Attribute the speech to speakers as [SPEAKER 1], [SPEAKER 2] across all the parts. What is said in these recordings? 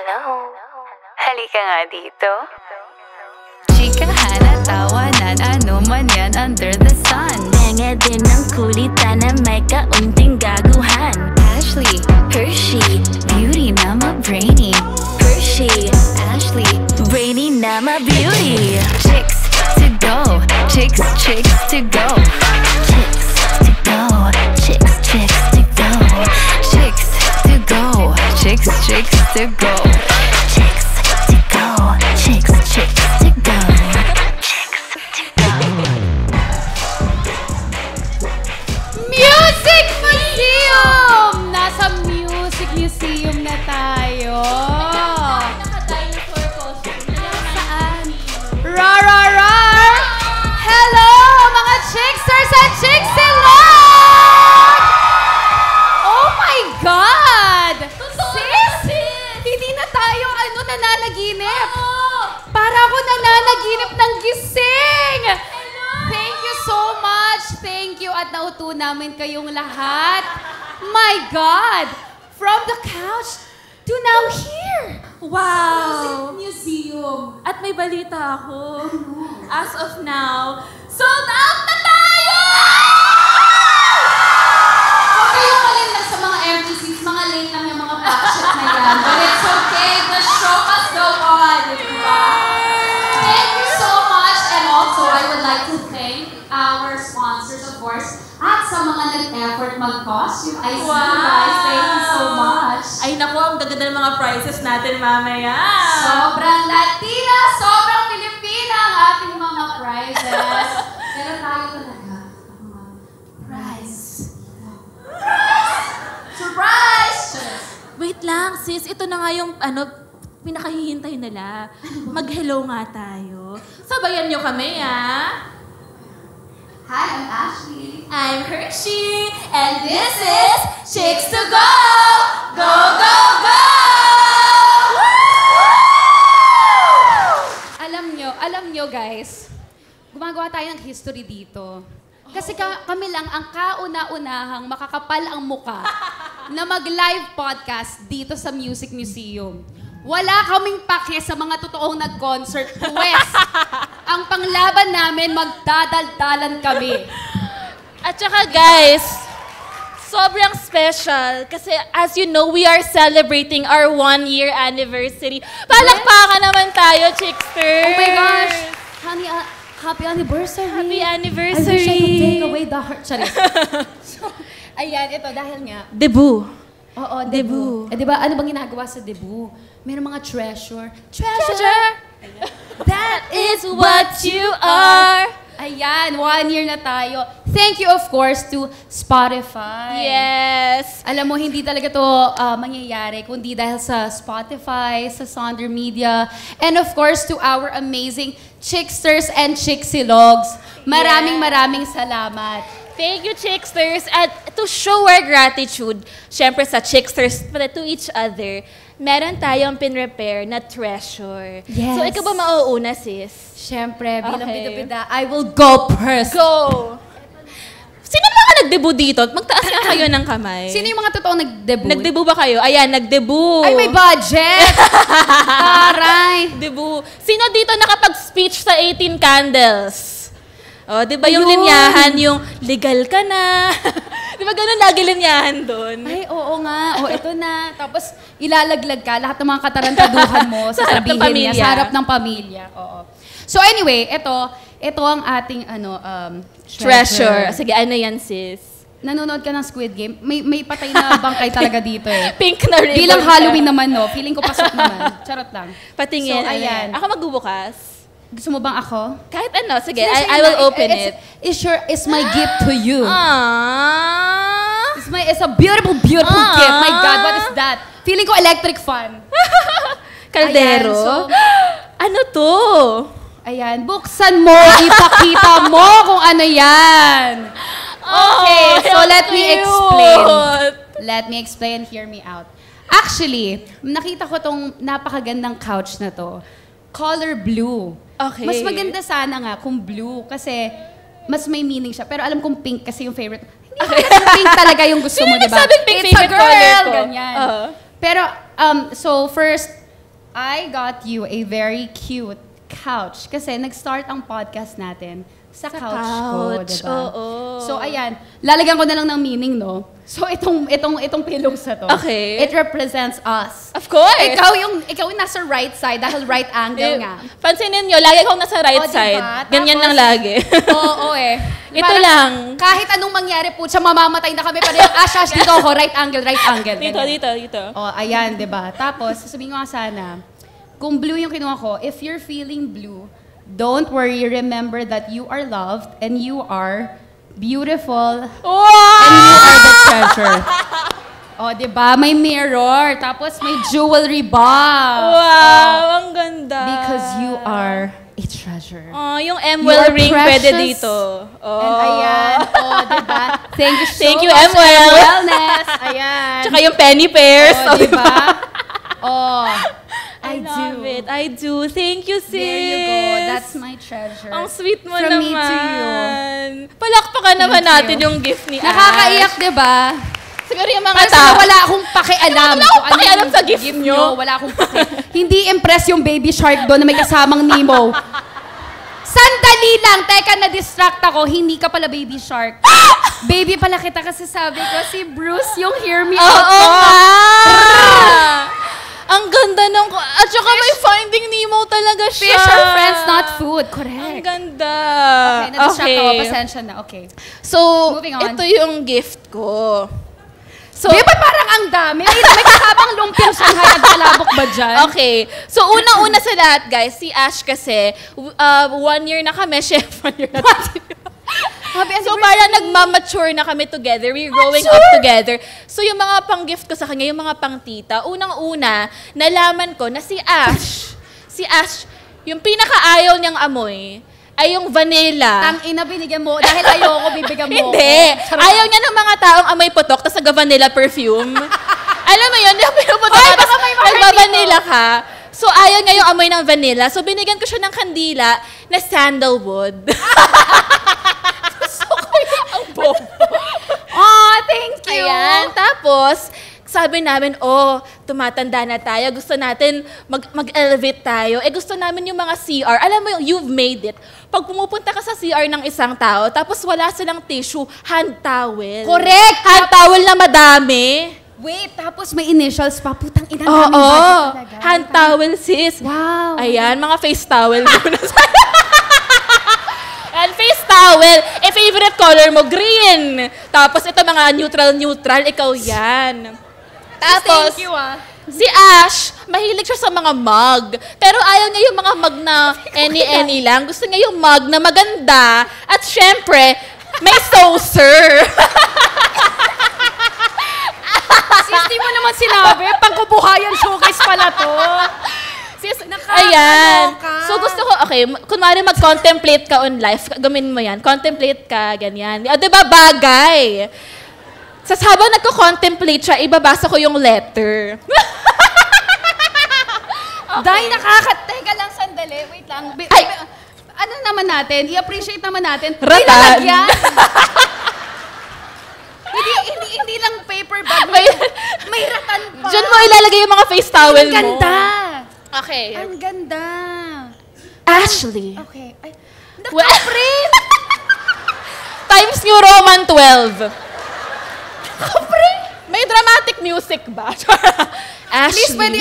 [SPEAKER 1] Hello? Halika nga dito.
[SPEAKER 2] Chikahan at tawanan, ano man yan under the sun.
[SPEAKER 3] Tenga din ng kulitan na may kaunting gaguhan.
[SPEAKER 2] Ashley,
[SPEAKER 3] Hershey,
[SPEAKER 2] beauty na ma-brainy.
[SPEAKER 3] Hershey,
[SPEAKER 2] Ashley,
[SPEAKER 3] brainy na ma-beauty.
[SPEAKER 2] chicks to go. Chicks to go.
[SPEAKER 3] Chicks to go, chicks to go.
[SPEAKER 2] Chicks to go. Chicks to go.
[SPEAKER 3] Chicks to go, chicks to go.
[SPEAKER 4] Music Museum! Nasa Music Museum na tayo.
[SPEAKER 5] Naka-dinosaur costume.
[SPEAKER 4] Saan? Rar! Hello, mga chicksters and chicksilog! Oh my God! Sis! Hindi na tayo nananaginip. Para ako nananaginip ng gising. Thank you so much. Thank you at nauto namin kayong lahat. My God! From the couch to now here.
[SPEAKER 5] Wow! Museum. At may balita ako. As of now, sold out na tayo!
[SPEAKER 4] Huwag kayong malinlang sa mga empty seats. Mga late lang yung mga backshot na yan. But it's okay. The show must go on. Diba? Thank you so much. And also, I would like to thank our sponsors, of course, at sa mga nag-effort mag-costume. I see you guys. Thank you so much.
[SPEAKER 5] Ay naku, ang gaganda ng mga prizes natin mamaya.
[SPEAKER 4] Sobrang Latina, sobrang Pilipina ang ating mga prizes. Pero tayo talaga, mga prize. Surprise!
[SPEAKER 5] Wait lang, sis. Ito na nga yung pinakahihintay nila. Mag-hello nga tayo. Sabayan nyo kami,
[SPEAKER 4] Hi, I'm Ashley.
[SPEAKER 5] I'm Hershey, and this is Chicks to Go! Go, go, go!
[SPEAKER 4] Alam nyo guys, gumagawa tayo ng history dito. Kasi kami lang ang kauna-unahang makakapal ang muka na mag-live podcast dito sa Music Museum. Wala kaming pake sa mga totoong nag-concert. Pwes, ang panglaban namin, magdadaldalan kami.
[SPEAKER 5] At saka guys, sobrang special kasi as you know, we are celebrating our 1-year anniversary. Palakpakan naman tayo, Chicksters!
[SPEAKER 4] Oh my gosh! Honey, happy anniversary!
[SPEAKER 5] Happy
[SPEAKER 4] I
[SPEAKER 5] anniversary!
[SPEAKER 4] wish I could take away the heart. Sorry. So, ayan, ito, dahil nga,
[SPEAKER 5] Debut.
[SPEAKER 4] oo,
[SPEAKER 5] Debut.
[SPEAKER 4] debut. Eh, di ba, ano bang ginagawa sa debut? Meron mga treasure.
[SPEAKER 5] Treasure! That is what you are!
[SPEAKER 4] Ayan, 1 year na tayo. Thank you, of course, to Spotify.
[SPEAKER 5] Yes!
[SPEAKER 4] Alam mo, hindi talaga to mangyayari kundi dahil sa Spotify, sa Sonder Media, and of course, to our amazing Chicksters and Chicksilogs. Maraming salamat.
[SPEAKER 5] Thank you, Chicksters! At to show our gratitude, syempre sa Chicksters, but to each other, meron tayong pinrepare na treasure.
[SPEAKER 4] Yes.
[SPEAKER 5] So, ikaw ba mauuna, sis?
[SPEAKER 4] Siyempre, bilang
[SPEAKER 5] Okay.
[SPEAKER 4] bida-bida, I will go first.
[SPEAKER 5] Go! Sino mga nag-debut dito? Magtaas nga kayo ng kamay.
[SPEAKER 4] Sino yung mga totoong nag-debut?
[SPEAKER 5] Nag-debut ba kayo? Ayan, nag-debut.
[SPEAKER 4] Ay, may budget! Aray!
[SPEAKER 5] Debut. Sino dito nakapag-speech sa 18 Candles? O, di ba yung
[SPEAKER 4] Ayun.
[SPEAKER 5] linyahan, yung legal ka na? Di ba ganun lagi linyahan doon?
[SPEAKER 4] Ay, oo nga. O, ito na. Tapos, ilalaglag ka. Lahat ng mga katarantaduhan mo,
[SPEAKER 5] Sa harap ng
[SPEAKER 4] sasabihin niya.
[SPEAKER 5] pamilya.
[SPEAKER 4] Sa harap ng pamilya. Oo. So anyway, ito ang ating
[SPEAKER 5] Treasure. Sige, ano yan, sis?
[SPEAKER 4] Nanonood ka ng Squid Game? May patay na bangkay talaga dito eh.
[SPEAKER 5] Pink na ribbon.
[SPEAKER 4] Bilang Halloween naman, no? Feeling ko pasok naman. Charot lang.
[SPEAKER 5] Patingin.
[SPEAKER 4] So, ayan.
[SPEAKER 5] Ako magbubukas.
[SPEAKER 4] Gusto mo bang ako?
[SPEAKER 5] Kahit ano. Sige,
[SPEAKER 4] Sige,
[SPEAKER 5] I will open it.
[SPEAKER 4] It's my gift to you.
[SPEAKER 5] Aww.
[SPEAKER 4] It's a beautiful
[SPEAKER 5] Ah.
[SPEAKER 4] gift. My God, what is that? Feeling ko electric fan.
[SPEAKER 5] Kaldero.
[SPEAKER 4] Ayan, so-
[SPEAKER 5] Ano to?
[SPEAKER 4] Ayan, buksan mo, ipakita mo kung ano yan. Okay,
[SPEAKER 5] Oh,
[SPEAKER 4] so
[SPEAKER 5] how
[SPEAKER 4] let me
[SPEAKER 5] cute.
[SPEAKER 4] explain. Let me explain, hear me out. Actually, nakita ko tong napakagandang couch na to. Color blue.
[SPEAKER 5] Okay.
[SPEAKER 4] Mas maganda sana nga kung blue kasi mas may meaning siya. Pero alam kong pink kasi yung favorite. Hindi ko alam kung pink talaga yung gusto mo,
[SPEAKER 5] Sino
[SPEAKER 4] di ba?
[SPEAKER 5] nagsabing pink
[SPEAKER 4] It's a
[SPEAKER 5] favorite
[SPEAKER 4] girl!
[SPEAKER 5] color ko?
[SPEAKER 4] Ganyan.
[SPEAKER 5] Oo.
[SPEAKER 4] Pero, so first, I got you a very cute couch. Kasi nag-start ang podcast natin sa couch ko,
[SPEAKER 5] couch,
[SPEAKER 4] diba?
[SPEAKER 5] oo.
[SPEAKER 4] So, ayan. Lalagyan ko na lang ng meaning, no? So, itong pillows na to.
[SPEAKER 5] Okay.
[SPEAKER 4] It represents us.
[SPEAKER 5] Of course!
[SPEAKER 4] Ikaw yung nasa right side dahil right angle nga.
[SPEAKER 5] Pansinin nyo, lagi akong nasa right
[SPEAKER 4] O, diba?
[SPEAKER 5] side. Ganyan
[SPEAKER 4] Tapos-
[SPEAKER 5] lang lagi.
[SPEAKER 4] Oo, eh.
[SPEAKER 5] Ito
[SPEAKER 4] Parang
[SPEAKER 5] lang.
[SPEAKER 4] Kahit anong mangyari po, siya mamamatay na kami pa rin. Shash, dito ako, right angle, right angle.
[SPEAKER 5] Dito,
[SPEAKER 4] Ganyan.
[SPEAKER 5] dito.
[SPEAKER 4] Oh, ayan, 'di ba? Tapos sasabihin ko nga sana, kung blue yung kinuha ko, if you're feeling blue, don't worry, remember that you are loved and you are beautiful and you are the treasure. Oh, 'di ba? May mirror, tapos may jewelry box.
[SPEAKER 5] Wow, ang ganda.
[SPEAKER 4] Because you are a treasure.
[SPEAKER 5] Oh, yung
[SPEAKER 4] You
[SPEAKER 5] Emwell
[SPEAKER 4] are
[SPEAKER 5] ring
[SPEAKER 4] precious.
[SPEAKER 5] pwede dito. Oh.
[SPEAKER 4] And ayan, oh, 'di ba? Thank you so
[SPEAKER 5] Thank you,
[SPEAKER 4] much,
[SPEAKER 5] Emwell.
[SPEAKER 4] Wellness. Ayan.
[SPEAKER 5] Tsaka yung penny pairs.
[SPEAKER 4] Oh, di ba? Oh,
[SPEAKER 5] I love it. I do. Thank you, sis.
[SPEAKER 4] There you go. That's my treasure.
[SPEAKER 5] Ang sweet mo
[SPEAKER 4] From
[SPEAKER 5] naman.
[SPEAKER 4] me to you.
[SPEAKER 5] Palakpakan naman
[SPEAKER 4] Thank
[SPEAKER 5] natin
[SPEAKER 4] you.
[SPEAKER 5] yung gift ni Ash.
[SPEAKER 4] Nakakaiyak, di ba?
[SPEAKER 5] Siguro yung mga
[SPEAKER 4] Kasi
[SPEAKER 5] tao.
[SPEAKER 4] wala akong pakialam.
[SPEAKER 5] Wala akong
[SPEAKER 4] kung ano
[SPEAKER 5] pakialam
[SPEAKER 4] yung
[SPEAKER 5] sa gift nyo.
[SPEAKER 4] Wala akong pakialam. Hindi impress yung baby shark doon na may kasamang Nemo. Sandali lang. Teka, na-distract ako. Hindi ka pala baby shark. Baby pala kita kasi sabi ko, si Bruce yung hear me out
[SPEAKER 5] Oo
[SPEAKER 4] ko.
[SPEAKER 5] nga! Ang ganda nung... At saka may Finding Nemo talaga siya.
[SPEAKER 4] Fish are friends, not food.
[SPEAKER 5] Ang
[SPEAKER 4] Correct.
[SPEAKER 5] ganda.
[SPEAKER 4] Okay, na-distract ako. Pasensya na. Okay.
[SPEAKER 5] So,
[SPEAKER 4] Moving on.
[SPEAKER 5] ito yung gift ko. So,
[SPEAKER 4] Di ba parang ang dami? May kahabang lumpiang Shanghai at palabok ba dyan?
[SPEAKER 5] okay. So, unang-una sa lahat, guys, si Ash kasi, 1 year na kami, chef, 1 year na tayo. So, parang nagmamature na kami together. We're growing up together. So, yung mga pang-gift ko sa kanya, yung mga pang-tita, unang-una, nalaman ko na si Ash, yung pinaka-ayaw niyang amoy, ay yung vanilla.
[SPEAKER 4] Tang ina, binigyan mo. Dahil ayoko, bibigyan mo.
[SPEAKER 5] Hindi. Ayaw niya ng mga taong amoy putok, tapos nag-vanilla perfume. Alam mo yun, yung pinuputok ka, tapos nag-vanilla ka. So, ayaw niya yung amoy ng vanilla. So, binigyan ko siya ng kandila na sandalwood. Gusto ko yung ang bobo.
[SPEAKER 4] Oh, thank you.
[SPEAKER 5] Ayan. Tapos, sabi namin, tumatanda na tayo. Gusto natin mag-elevate tayo. Gusto namin yung mga CR. Alam mo yung you've made it. Pag pumupunta ka sa CR ng isang tao, tapos wala silang tissue, hand towel.
[SPEAKER 4] Correct.
[SPEAKER 5] Hand towel na madami.
[SPEAKER 4] Wait, tapos may initials pa. Putang ina
[SPEAKER 5] Oo.
[SPEAKER 4] namin budget talaga.
[SPEAKER 5] Hand towel, sis.
[SPEAKER 4] Wow.
[SPEAKER 5] Ayan, mga face towel muna sa'yo. And face towel, favorite color mo, green. Tapos ito mga neutral, ikaw yan. Tapos,
[SPEAKER 4] Thank you, ah.
[SPEAKER 5] si Ash, mahilig siya sa mga mug. Pero ayaw niya yung mga mug na any lang. Gusto niya yung mug na maganda. At syempre, may saucer.
[SPEAKER 4] Sis, di mo naman sinabi. Pangkubuhayan showcase pala to. Sis,
[SPEAKER 5] Ayan.
[SPEAKER 4] nakakaloka.
[SPEAKER 5] So gusto ko, okay, kunwari mag-contemplate ka on life, gawin mo yan. Contemplate ka, ganyan. Diba bagay? Sa habang nagko-contemplate siya, ibabasa ko yung letter.
[SPEAKER 4] Dahil Teka lang, sandali. Wait lang. Ano naman natin? I-appreciate naman natin.
[SPEAKER 5] Ratan.
[SPEAKER 4] Nilalagyan. hindi lang paper bag. May ratan pa.
[SPEAKER 5] Diyan mo ilalagay yung mga face towel
[SPEAKER 4] Ang
[SPEAKER 5] mo.
[SPEAKER 4] ganda.
[SPEAKER 5] Okay.
[SPEAKER 4] Ang ganda.
[SPEAKER 5] Ashley.
[SPEAKER 4] Okay. Ay,
[SPEAKER 5] Well, Times New Roman 12. May dramatic music ba? Ashley.
[SPEAKER 4] please, pwede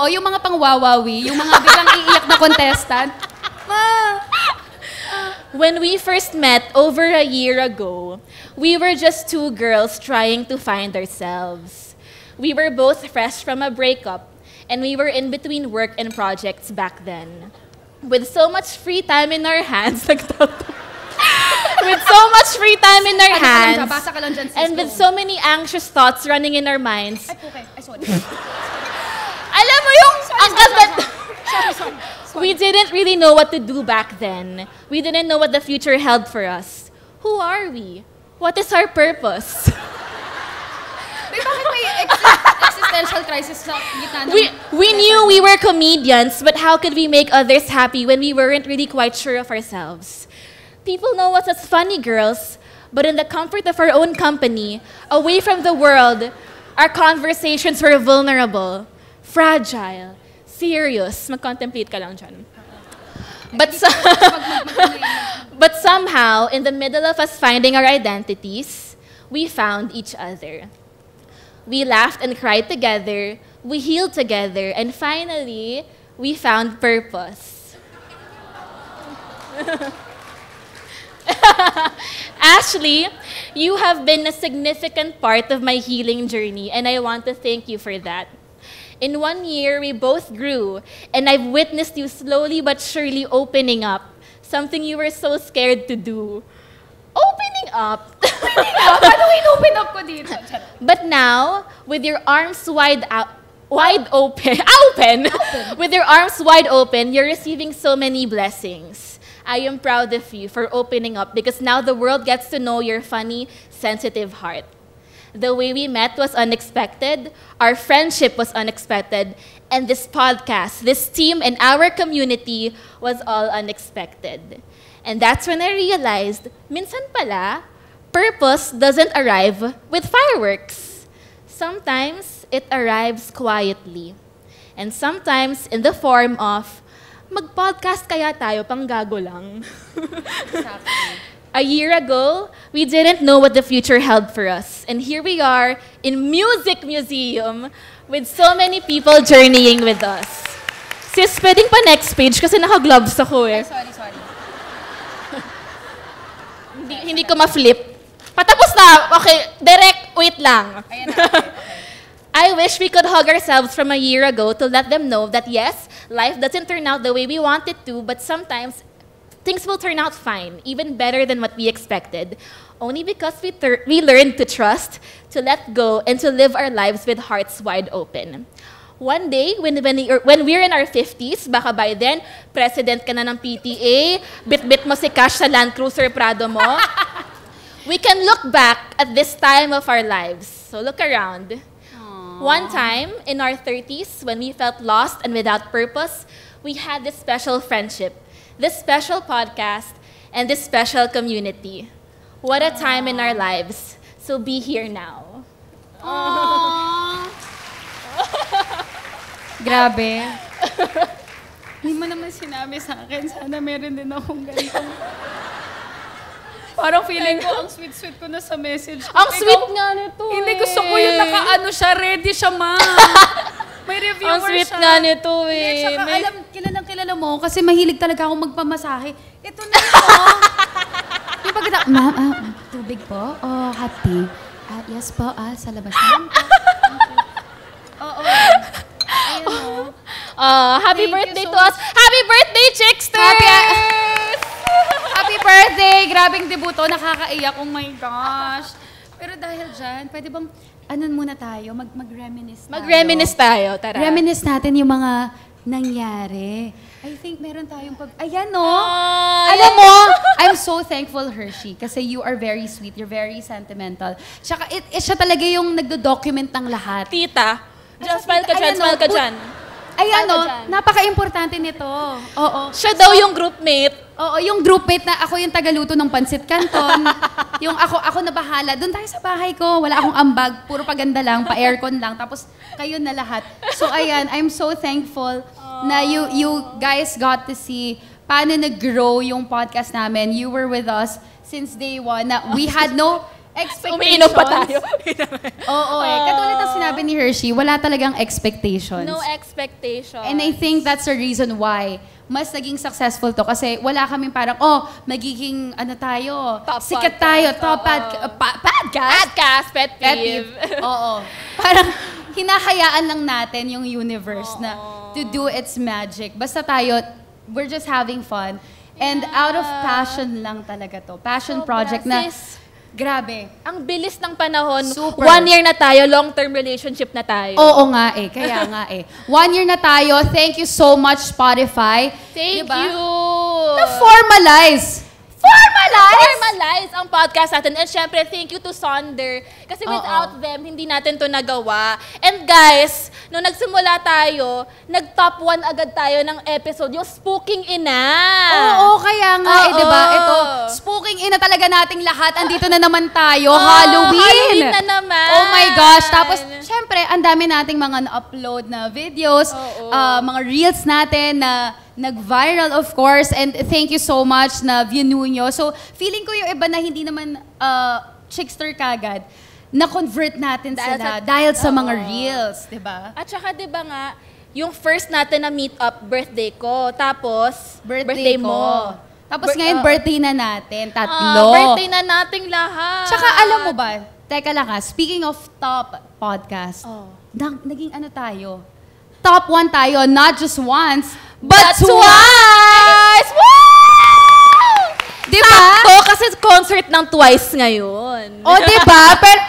[SPEAKER 4] yung mga pangwawawi, yung mga biglang iiyak na contestant.
[SPEAKER 5] When we first met over a year ago, we were just two girls trying to find ourselves. We were both fresh from a breakup, and we were in between work and projects back then. With so much free time in our hands, with so much free time in our hands,
[SPEAKER 4] Basa ka lang dyan, sis.
[SPEAKER 5] and with so many anxious thoughts running in our minds,
[SPEAKER 4] Okay. Ay, sorry.
[SPEAKER 5] alam mo yung, ang ganda,
[SPEAKER 4] Sorry.
[SPEAKER 5] we didn't really know what to do back then. We didn't know what the future held for us. Who are we? What is our purpose?
[SPEAKER 4] Bakit may existential crisis sa gitna ng...
[SPEAKER 5] We knew we were comedians, but how could we make others happy when we weren't really quite sure of ourselves? People know us as funny girls, but in the comfort of our own company, away from the world, our conversations were vulnerable, fragile, Serious. Mag-contemplate ka lang dyan. But somehow, in the middle of us finding our identities, we found each other. We laughed and cried together, we healed together, and finally, we found purpose. Ashley, you have been a significant part of my healing journey, and I want to thank you for that. In 1 year, we both grew, and I've witnessed you slowly but surely opening up, something you were so scared to do. Opening up.
[SPEAKER 4] Paano in-open up ko dito?
[SPEAKER 5] But now, with your arms wide open, with your arms wide open, you're receiving so many blessings. I am proud of you for opening up because now the world gets to know your funny, sensitive heart. The way we met was unexpected, our friendship was unexpected, and this podcast, this team, and our community was all unexpected. And that's when I realized, minsan pala, purpose doesn't arrive with fireworks. Sometimes, it arrives quietly. And sometimes, in the form of, mag-podcast kaya tayo, panggago lang. A year ago, we didn't know what the future held for us. And here we are in Music Museum with so many people journeying with us. Sis, pwedeng pa next page kasi naka-gloves ako eh.
[SPEAKER 4] Sorry.
[SPEAKER 5] Hindi ko ma-flip. Patapos na. Okay, direct, wait lang.
[SPEAKER 4] Ayan na, okay.
[SPEAKER 5] I wish we could hug ourselves from a year ago to let them know that yes, life doesn't turn out the way we want it to, but sometimes things will turn out fine, even better than what we expected. Only because we learned to trust, to let go, and to live our lives with hearts wide open. One day, when we're in our 50s, baka by then, president ka na ng PTA, bit-bit mo si Cash sa Land Cruiser Prado mo, we can look back at this time of our lives. So look around. One time, in our 30s, when we felt lost and without purpose, we had this special friendship, this special podcast, and this special community. What a time in our lives. So be here now.
[SPEAKER 4] Grabe. Hindi mo naman sinabi sa akin, sana meron din akong ganito. Parang feeling ko, ang sweet-sweet ko na sa message.
[SPEAKER 5] Ang sweet nga nito
[SPEAKER 4] Hindi, gusto ko yung naka-ano siya, ready siya, ma. May reviewer
[SPEAKER 5] Ang sweet
[SPEAKER 4] siya.
[SPEAKER 5] nga nito
[SPEAKER 4] Hindi,
[SPEAKER 5] eh.
[SPEAKER 4] tsaka kilala mo, kasi mahilig talaga akong magpamasahe. Ito na ito. Yung pagkita, ma'am, tubig po? Oh, hot tea? Yes po, sa labas naman po. Oo. Ayan o.
[SPEAKER 5] Happy
[SPEAKER 4] Thank
[SPEAKER 5] birthday
[SPEAKER 4] you
[SPEAKER 5] to
[SPEAKER 4] so
[SPEAKER 5] us. Happy birthday, Chicksters!
[SPEAKER 4] Happy birthday! Grabing debuto, nakakaiyak. Oh my gosh. Pero dahil dyan, pwede bang, muna tayo, mag-reminisce tayo.
[SPEAKER 5] Mag-reminisce tayo, tara.
[SPEAKER 4] Reminisce natin yung mga nangyari. I think meron tayong Ayan, no? Alam mo, I'm so thankful, Hershey, kasi you are very sweet, you're very sentimental. Tsaka, siya talaga yung nagdo-document ng lahat.
[SPEAKER 5] Tita, smile ka dyan,
[SPEAKER 4] Ayan,
[SPEAKER 5] smile ka
[SPEAKER 4] no?
[SPEAKER 5] dyan.
[SPEAKER 4] Ayan, no?
[SPEAKER 5] dyan.
[SPEAKER 4] Napaka-importante nito. Oo.
[SPEAKER 5] Siya daw yung groupmate.
[SPEAKER 4] Oo, yung groupmate na ako yung tagaluto ng Pansit Canton. Yung ako na bahala. Doon tayo sa bahay ko. Wala akong ambag. Puro paganda lang. Pa-aircon lang. Tapos kayo na lahat. So ayan, I'm so thankful na you guys got to see paano nag-grow yung podcast namin. You were with us since day one. Na we had no expectations.
[SPEAKER 5] Umiinom pa tayo.
[SPEAKER 4] Oo Katulad ng sinabi ni Hershey, wala talagang expectations.
[SPEAKER 5] No expectations.
[SPEAKER 4] And I think that's the reason why mas naging successful to. Kasi wala kaming parang, magiging tayo,
[SPEAKER 5] Top
[SPEAKER 4] sikat
[SPEAKER 5] podcast.
[SPEAKER 4] tayo, top podcast.
[SPEAKER 5] Podcast, pet
[SPEAKER 4] Pet
[SPEAKER 5] peeve.
[SPEAKER 4] peeve. Oo. Parang hinahayaan lang natin yung universe na to do its magic. Basta tayo, we're just having fun. And out of passion lang talaga to. Passion project na,
[SPEAKER 5] Sis,
[SPEAKER 4] grabe.
[SPEAKER 5] ang bilis ng panahon.
[SPEAKER 4] Super.
[SPEAKER 5] 1 year na tayo, long-term relationship na tayo.
[SPEAKER 4] Oo nga kaya nga 1 year na tayo. Thank you so much, Spotify.
[SPEAKER 5] Thank
[SPEAKER 4] Diba?
[SPEAKER 5] you.
[SPEAKER 4] Na-formalize
[SPEAKER 5] Formalize ang podcast natin. And syempre, thank you to Sonder. Kasi without them, hindi natin to nagawa. And guys, nung nagsimula tayo, nag-top 1 agad tayo ng episode, yung Spooking Ina.
[SPEAKER 4] Oo, kaya nga, diba? Ito, spooking ina talaga nating lahat. Andito na naman tayo. Halloween!
[SPEAKER 5] Halloween na naman.
[SPEAKER 4] Oh my gosh. Tapos, syempre, ang dami nating mga na-upload na videos, mga reels natin na nag-viral, of course. And thank you so much na view nyo. So, feeling ko yung iba na hindi naman chickster kagad, na-convert natin dahil sa mga reels, di ba?
[SPEAKER 5] At saka, di ba nga, yung first natin na meet-up, birthday ko. Tapos, birthday mo.
[SPEAKER 4] Tapos ngayon, birthday na natin. 3.
[SPEAKER 5] Birthday na nating lahat.
[SPEAKER 4] Tsaka alam mo ba, teka lang speaking of top podcast, naging ano tayo? Top 1 tayo, not just once, but twice!
[SPEAKER 5] Woo!
[SPEAKER 4] Diba?
[SPEAKER 5] Sakto, kasi concert ng Twice ngayon.
[SPEAKER 4] O, diba? Pero,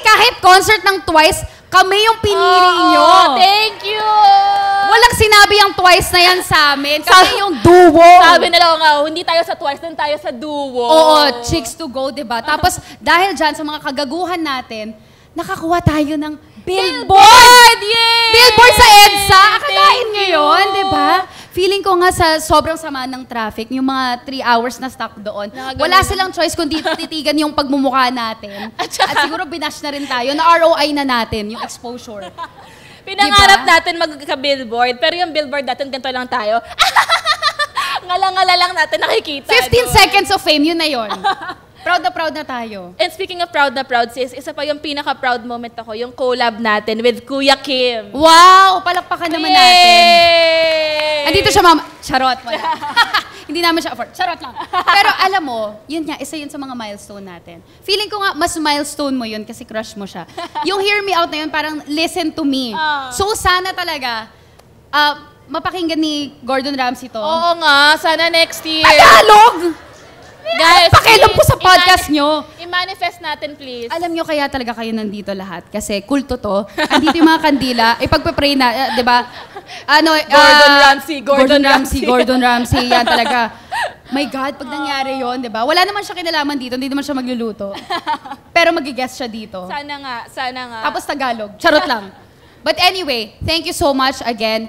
[SPEAKER 4] kahit concert ng Twice, kami yung pinili nyo.
[SPEAKER 5] Thank you!
[SPEAKER 4] Walang sinabi yung Twice na yan sa amin. Kami yung duo.
[SPEAKER 5] Sabi nila nga, hindi tayo sa Twice, dun tayo sa duo.
[SPEAKER 4] Oo, Chicks to Go, diba? Tapos, dahil dyan, sa mga kagaguhan natin, nakakuha tayo ng billboard!
[SPEAKER 5] Yay!
[SPEAKER 4] Billboard sa EDSA! Akalain nyo yun, diba? Feeling ko nga sa sobrang sama ng traffic, yung mga 3 hours na stuck doon, wala silang choice kundi titigan yung pagmumukha natin. At siguro binash na rin tayo, na ROI na natin, yung exposure.
[SPEAKER 5] Pinangarap natin magka-billboard, pero yung billboard natin, ganito lang tayo. Ngala-ngala lang natin nakikita.
[SPEAKER 4] 15 seconds of fame, yun na yun. Proud na tayo.
[SPEAKER 5] And speaking of proud na proud, sis, isa pa yung pinaka-proud moment ako, yung collab natin with Kuya Kim.
[SPEAKER 4] Wow! Palakpakan naman natin.
[SPEAKER 5] Yay!
[SPEAKER 4] Andito siya, mama. Charot, wala. Hindi namin siya afford. Charot lang. Pero alam mo, yun nga, isa yun sa mga milestone natin. Feeling ko nga, mas milestone mo yun kasi crush mo siya. Yung Hear Me Out na yun, parang listen to me. So sana talaga, mapakinggan ni Gordon Ramsay to.
[SPEAKER 5] Oo nga, sana next year.
[SPEAKER 4] Tagalog!
[SPEAKER 5] Guys,
[SPEAKER 4] pakialam po sa podcast nyo.
[SPEAKER 5] I-manifest natin, please.
[SPEAKER 4] Alam nyo kaya talaga kayo nandito lahat kasi kulto to. Andito yung mga kandila. Ipagpe-pray na, di ba? Gordon Ramsay. Yan talaga. My God, pag nangyari yon, di ba? Wala naman siya kinalaman dito. Hindi naman siya magluluto. Pero mag-guest siya dito.
[SPEAKER 5] Sana nga.
[SPEAKER 4] Tapos Tagalog. Charot lang. But anyway, thank you so much again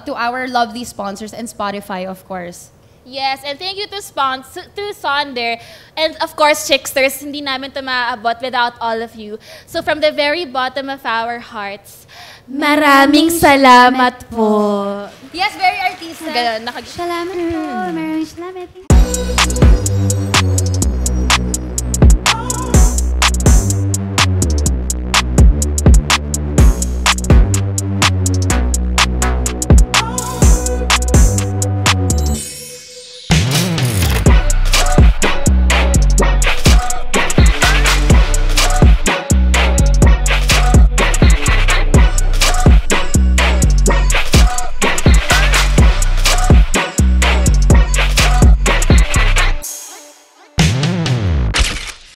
[SPEAKER 4] to our lovely sponsors and Spotify, of course.
[SPEAKER 5] Yes, and thank you to Sonder. And of course, Chicksters, hindi namin ito maaabot without all of you. So from the very bottom of our hearts, maraming salamat po.
[SPEAKER 4] Yes, very artistic.
[SPEAKER 5] Salamat
[SPEAKER 3] Salamat po. Maraming salamat.